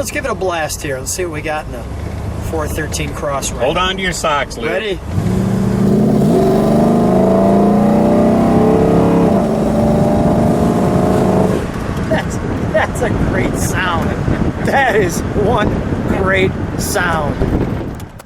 let's give it a blast here. Let's see what we got in the 413 Cross. Hold on to your socks, Lou. Ready? That's a great sound. That is one great sound.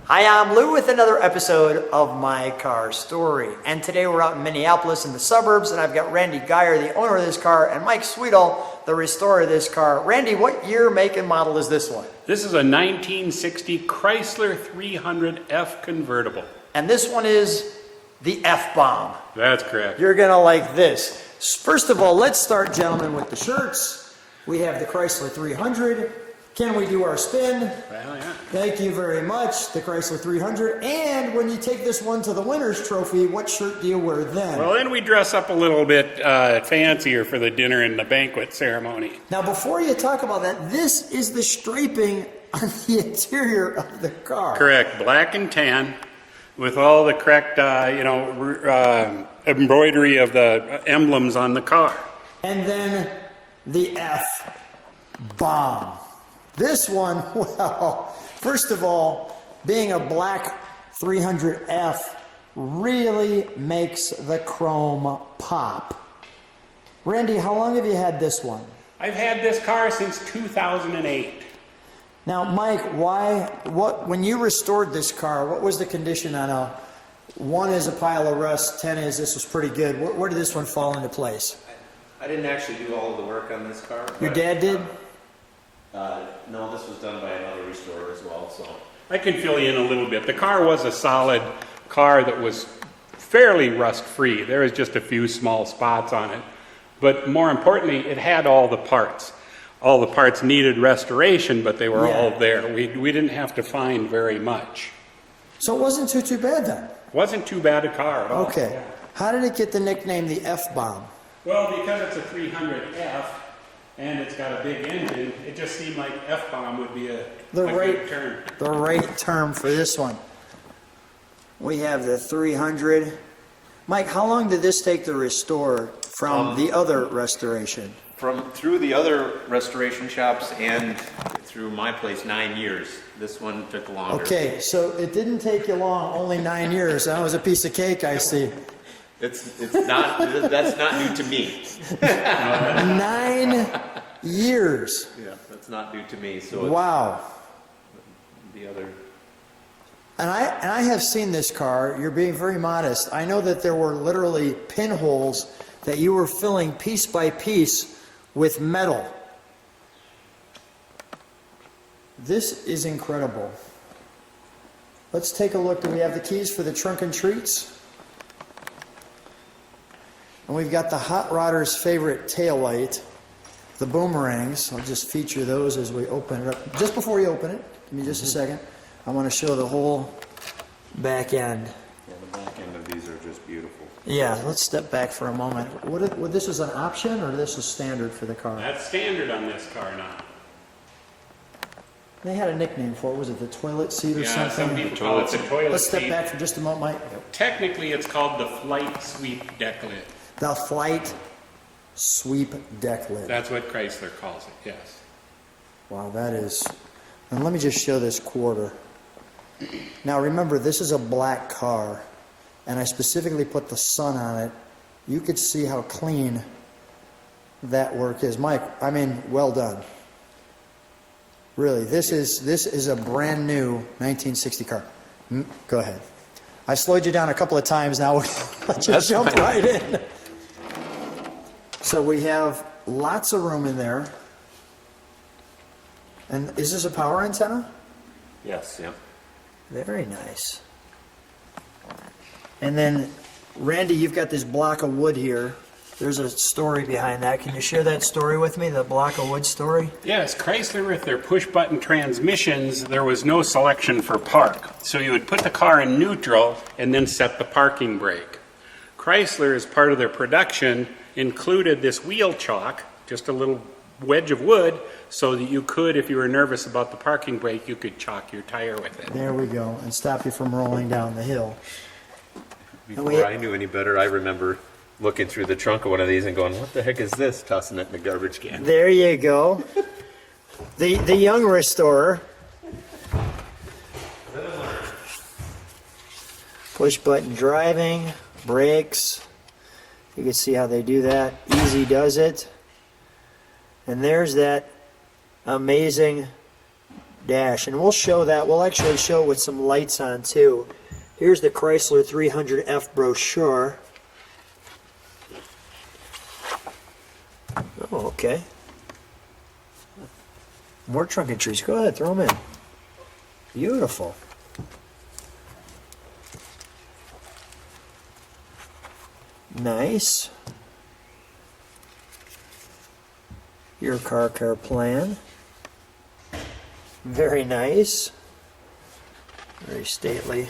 Hi, I'm Lou with another episode of My Car Story. And today we're out in Minneapolis in the suburbs, and I've got Randy Geyer, the owner of this car, and Mike Swedal, the restorer of this car. Randy, what year, make, and model is this one? This is a 1960 Chrysler 300F convertible. And this one is the F-bomb. That's correct. You're gonna like this. First of all, let's start, gentlemen, with the shirts. We have the Chrysler 300. Can we do our spin? Well, yeah. Thank you very much, the Chrysler 300. And when you take this one to the winner's trophy, what shirt do you wear then? Well, then we dress up a little bit fancier for the dinner and the banquet ceremony. Now, before you talk about that, this is the striping on the interior of the car. Correct. Black and tan with all the correct, embroidery of the emblems on the car. And then the F-bomb. This one, well, first of all, being a black 300F really makes the chrome pop. Randy, how long have you had this one? I've had this car since 2008. Now, Mike, when you restored this car, what was the condition on a 1 is a pile of rust, 10 is this was pretty good. Where did this one fall into place? I didn't actually do all of the work on this car. Your dad did? No, this was done by another restorer as well. So I can fill you in a little bit. The car was a solid car that was fairly rust-free. There was just a few small spots on it. But more importantly, it had all the parts. All the parts needed restoration, but they were all there. We didn't have to find very much. So it wasn't too bad then? Wasn't too bad a car at all. Okay. Yeah. How did it get the nickname the F-bomb? Well, because it's a 300F and it's got a big engine, it just seemed like F-bomb would be a good term. The right term for this one. We have the 300. Mike, how long did this take to restore from the other restoration? through the other restoration shops and through my place, 9 years. This one took longer. Okay, so it didn't take you long, only 9 years. That was a piece of cake, I see. It's not, that's not new to me. 9 years. Yeah, that's not new to me. So wow. The other. And I have seen this car. You're being very modest. I know that there were literally pinholes that you were filling piece by piece with metal. This is incredible. Let's take a look. Do we have the keys for the trunk and treats? And we've got the hot rodder's favorite tail light, the boomerangs. I'll just feature those as we open it up. Just before you open it, give me just a second. I want to show the whole back end. Yeah, the back end of these are just beautiful. Yeah, let's step back for a moment. What this is an option or this is standard for the car? That's standard on this car now. They had a nickname for it. Was it the toilet seat or something? Some people call it the toilet Let's step seat. back for just a moment, Mike. Technically, it's called the flight sweep deck lid. The flight sweep deck lid. That's what Chrysler calls it, yes. Wow, that is... And let me just show this quarter. Now remember, this is a black car, and I specifically put the sun on it. You could see how clean that work is. Mike, I mean, well done. Really, this is a brand new 1960 car. Go ahead. I slowed you down a couple of times now. Let's just jump right in. So we have lots of room in there. And is this a power antenna? Yes, yeah. Very nice. And then, Randy, you've got this block of wood here. There's a story behind that. Can you share that story with me, the block of wood story? Yes, Chrysler with their push-button transmissions, there was no selection for park. So you would put the car in neutral and then set the parking brake. Chrysler, as part of their production, included this wheel chalk, just a little wedge of wood, so that you could, if you were nervous about the parking brake, you could chalk your tire with it. There we go, and stop you from rolling down the hill. Before I knew any better, I remember looking through the trunk of one of these and going, what the heck is this? Tossing it in the garbage can. There you go. The young restorer. Push button driving, brakes. You can see how they do that. Easy does it. And there's that amazing dash. And we'll show that. We'll actually show it with some lights on too. Here's the Chrysler 300F brochure. Oh, okay. More trunk entries. Go ahead, throw them in. Beautiful. Nice. Your car care plan. Very nice. Very stately.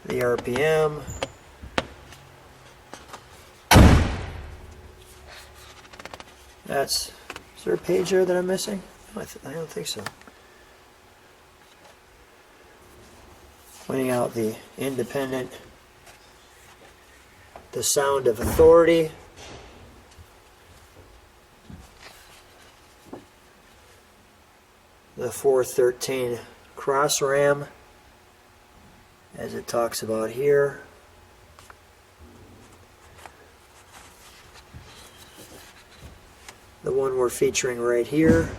The RPM. Is there a page there that I'm missing? I don't think so. Pointing out the independent, the sound of authority. The 413 cross ram, as it talks about here. The one we're featuring right here,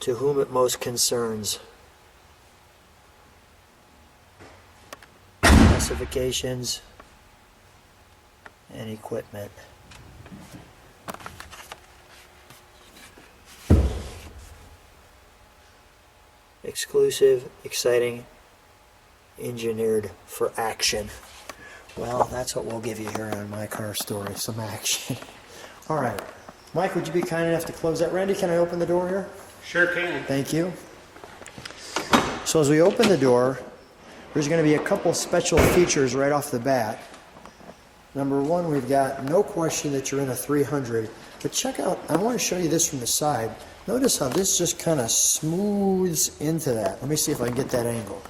to whom it most concerns. Specifications and equipment. Exclusive, exciting, engineered for action. Well, that's what we'll give you here on My Car Story, some action. All right. Mike, would you be kind enough to close that? Randy, can I open the door here? Sure can. Thank you. So as we open the door, there's going to be a couple special features right off the bat. Number one, we've got no question that you're in a 300. But check out, I want to show you this from the side. Notice how this just kind of smooths into that. Let me see if I can get that angle.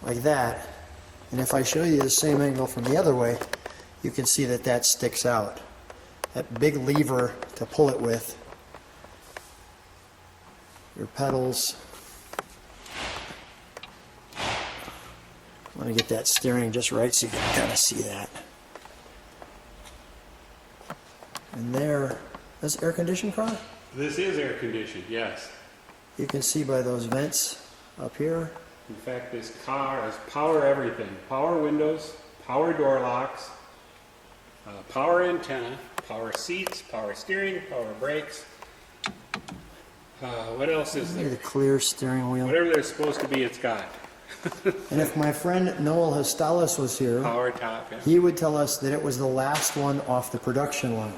Like that. And if I show you the same angle from the other way, you can see that that sticks out. That big lever to pull it with. Your pedals. I want to get that steering just right so you can kind of see that. And there, that's air conditioned car? This is air conditioned, yes. You can see by those vents up here. In fact, this car has power everything. Power windows, power door locks, power antenna, power seats, power steering, power brakes. What else is Look at there? the clear steering wheel. Whatever there's supposed to be, it's got. And if my friend Noel Hastalis was here, Power top, yeah. he would tell us that it was the last one off the production line.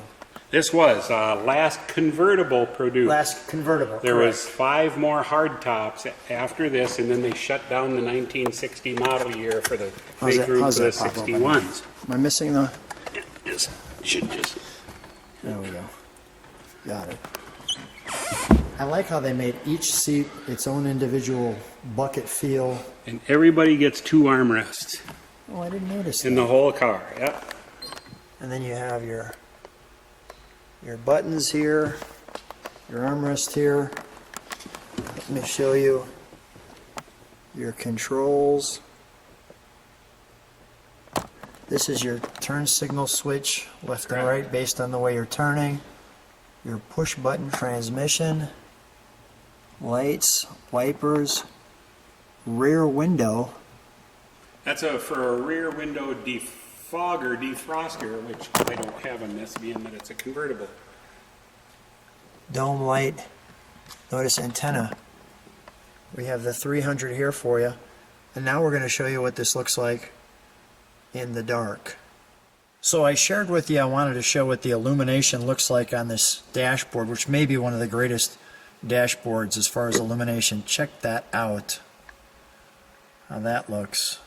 This was last convertible produced. Last convertible. There correct. was 5 more hard tops after this, and then they shut down the 1960 model year for the fake room for the pop open? 61s. Am I missing the? Just should just. There we go. Got it. I like how they made each seat its own individual bucket feel. And everybody gets 2 armrests Oh, I didn't notice in that. the whole car. Yep. And then you have your buttons here, your armrest here. Let me show you your controls. This is your turn signal switch, left and right, based on the way you're turning. Your push button transmission, lights, wipers, rear window. That's for a rear window defogger, defroster, which I don't have on this, being that it's a convertible. Dome light. Notice antenna. We have the 300 here for you. And now we're going to show you what this looks like in the dark. So I shared with you I wanted to show what the illumination looks like on this dashboard, which may be one of the greatest dashboards as far as illumination. Check that out. How that looks.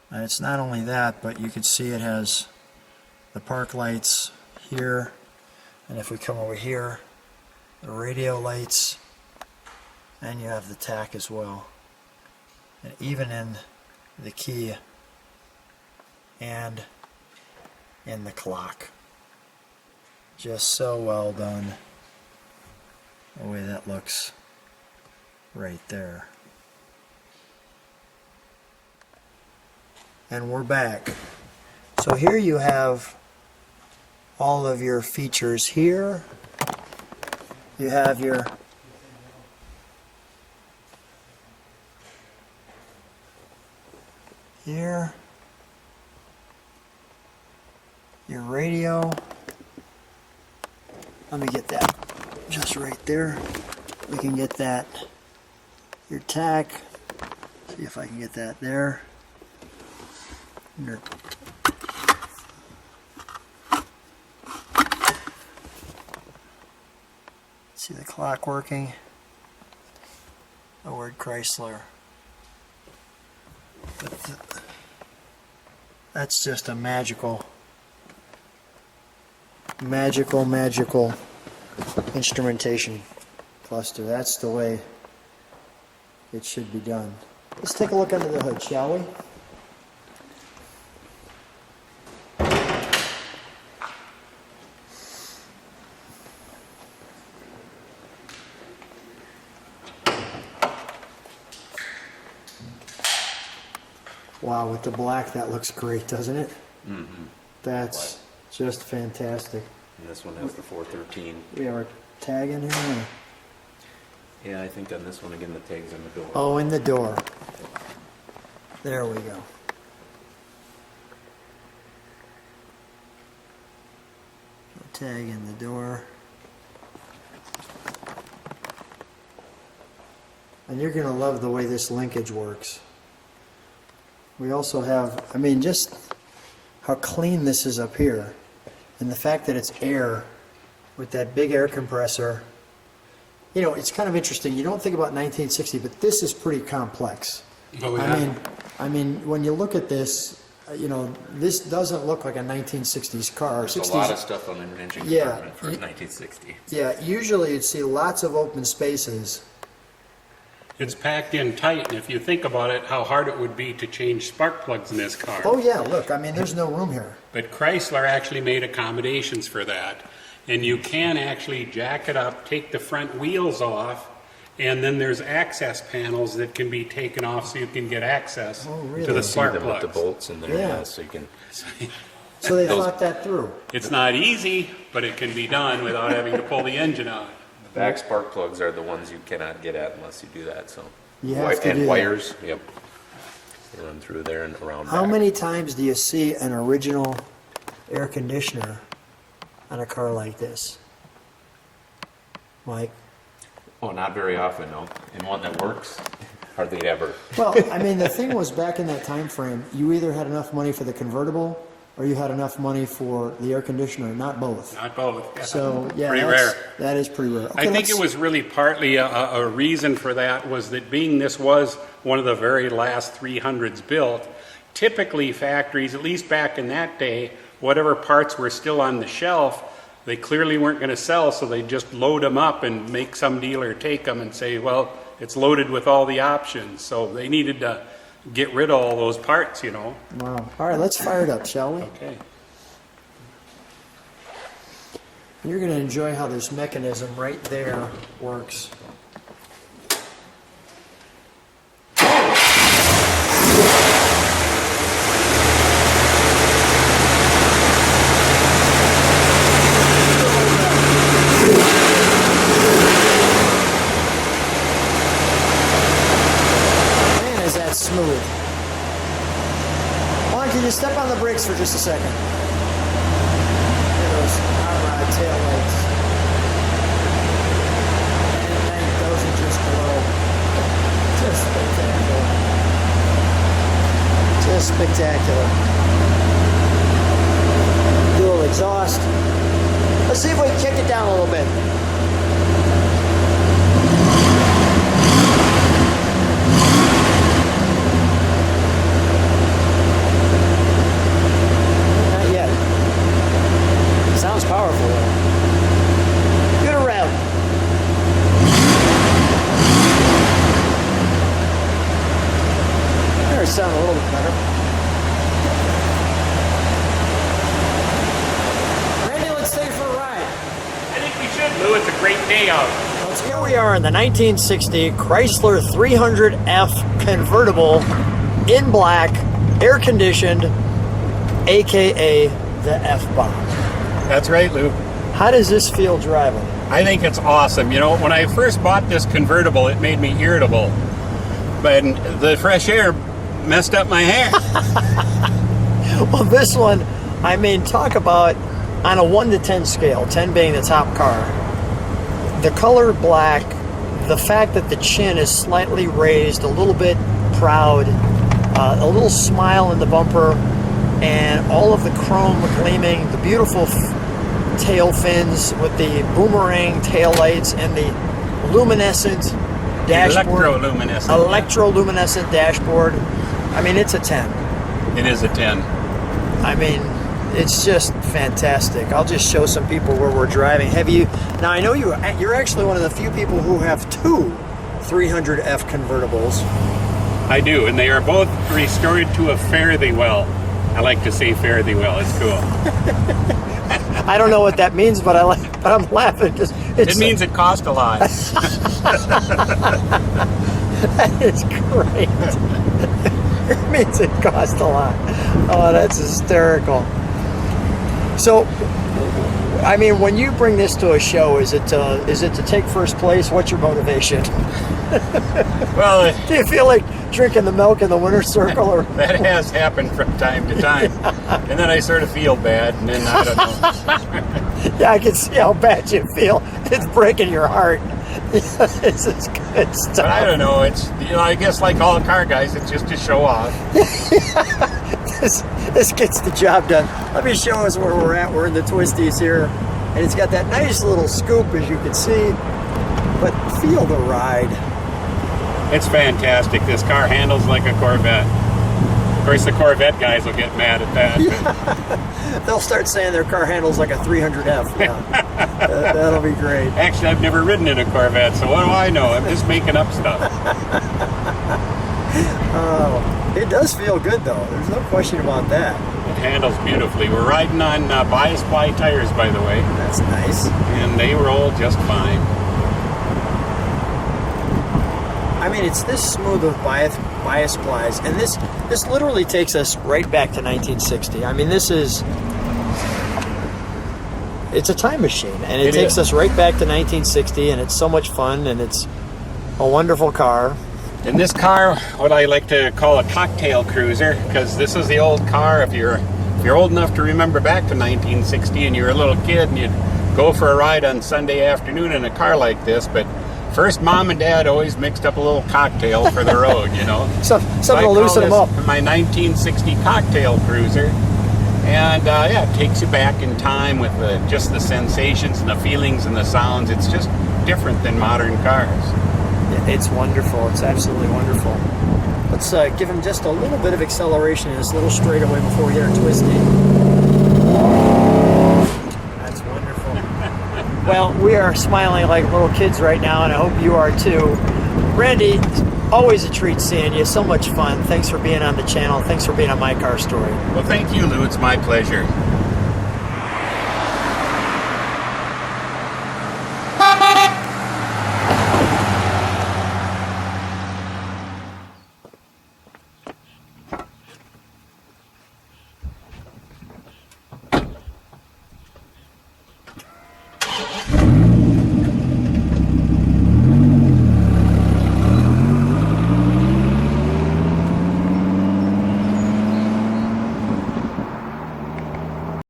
And it's not only that, but you can see it has the park lights here. And if we come over here, the radio lights, and you have the tack as well. And even in the key and in the clock. Just so well done. The way that looks right there. And we're back. So here you have all of your features here. You have your here, your radio. Let me get that just right there. We can get that, your tack. See if I can get that there. Your see the clock working. The word Chrysler. That's just a magical instrumentation cluster. That's the way it should be done. Let's take a look under the hood, shall we? Wow, with the black, that looks great, doesn't it? Mm-hmm. That's just fantastic. And this one has the 413. We have our tag in here? Or? Yeah, I think on this one again the tag's in the door. Oh, in the door. There we go. Tag in the door. And you're going to love the way this linkage works. We also have, I mean, just how clean this is up here. And the fact that it's air with that big air compressor. You know, it's kind of interesting. You don't think about 1960, but this is pretty complex. Oh, yeah. I mean, when you look at this, you know, this doesn't look like a 1960s car. There's 60s, a lot of stuff on the engine Yeah. compartment for 1960. Yeah, usually you'd see lots of open spaces. It's packed in tight, and if you think about it, how hard it would be to change spark plugs in this car. Oh yeah, look, I mean, there's no room here. But Chrysler actually made accommodations for that. And you can actually jack it up, take the front wheels off, and then there's access panels that can be taken off so you can get access really? to the See spark them with plugs. the bolts in there, Yeah. yeah, so you can. So they Those- thought that through. It's not easy, but it can be done without having to pull the engine out. The back spark plugs are the ones you cannot get at unless you do that. So. You have to and do that. wires, yep. They run through there and around. How back. many times do you see an original air conditioner on a car like this? Mike? Oh, not very often, no. And one that works, hardly ever. Well, I mean, the thing was back in that time frame, you either had enough money for the convertible or you had enough money for the air conditioner, not both. Not both. So, yeah, Pretty that's- rare. that is pretty rare. Okay, I think let's- it was really partly a reason for that was that being this was one of the very last 300s built, typically factories, at least back in that day, whatever parts were still on the shelf, they clearly weren't going to sell, so they just load them up and make some dealer take them and say, well, it's loaded with all the options. So they needed to get rid of all those parts, you know. Wow. All right, let's fire it up, shall we? Okay. You're going to enjoy how this mechanism right there works. Man, is that smooth. Juan, can you step on the brakes for just a second? Look at those hot rod tail lights. And at night, those are just glow. Just spectacular. Just spectacular. Dual exhaust. Let's see if we can kick it down a little bit. Not yet. Sounds powerful though. Good around. There, it sounds a little bit better. Randy, let's take it for a ride. here we are in the 1960 Chrysler 300F convertible in black, air conditioned, aka the F-bomb. That's right, Lou. How does this feel driving? I think it's awesome. You know, when I first bought this convertible, it made me irritable. But the fresh air messed up my hair. Well, this one, I mean, talk about on a 1 to 10 scale, 10 being the top car. The color black, the fact that the chin is slightly raised, a little bit proud, a little smile in the bumper, and all of the chrome gleaming, the beautiful tail fins with the boomerang tail lights and the luminescent dashboard. Electroluminescent dashboard. I mean, it's a 10. It is a 10. I mean, it's just fantastic. I'll just show some people where we're driving. Have you? Now, I know you're actually one of the few people who have two 300F convertibles. I do, and they are both restored to a fare thee well. I like to say fare thee well. It's cool. I don't know what that means, but I'm laughing because it means it cost a lot. That is great. It means it cost a lot. Oh, that's hysterical. So, I mean, when you bring this to a show, is it to take first place? What's your motivation? Well, do you feel like drinking the milk in the winner's circle? Or that has happened from time to time. And then I sort of feel bad, and then I don't know. Yeah, I can see how bad you feel. It's breaking your heart. This is good stuff. But I don't know. It's, you know, I guess like all car guys, it's just to show off. This gets the job done. Let me show us where we're at. We're in the twisties here, and it's got that nice little scoop, as you can see. But feel the ride. It's fantastic. This car handles like a Corvette. Of course, the Corvette guys will get mad at that. Yeah. They'll start saying their car handles like a 300F. Yeah. That'll be great. Actually, I've never ridden in a Corvette, so what do I know? I'm just making up stuff. Oh, it does feel good, though. There's no question about that. It handles beautifully. We're riding on bias ply tires, by the way. That's nice. And they roll just fine. I mean, it's this smooth with bias plies, and this literally takes us right back to 1960. I mean, it's a time machine, and it takes us right back to 1960, and it's so much fun, and it's a wonderful car. In this car, what I like to call a cocktail cruiser, because this is the old car. If you're old enough to remember back to 1960 and you're a little kid and you'd go for a ride on Sunday afternoon in a car like this, but first, Mom and Dad always mixed up a little cocktail for the road, you know. Something to loosen them up. My 1960 cocktail cruiser. And yeah, it takes you back in time with just the sensations and the feelings and the sounds. It's just different than modern cars. It's wonderful. It's absolutely wonderful. Let's give him just a little bit of acceleration in this little straightaway before we get our twisty. That's wonderful. Well, we are smiling like little kids right now, and I hope you are too. Randy, always a treat seeing you. So much fun. Thanks for being on the channel. Thanks for being on My Car Story. Well, thank you, Lou. It's my pleasure.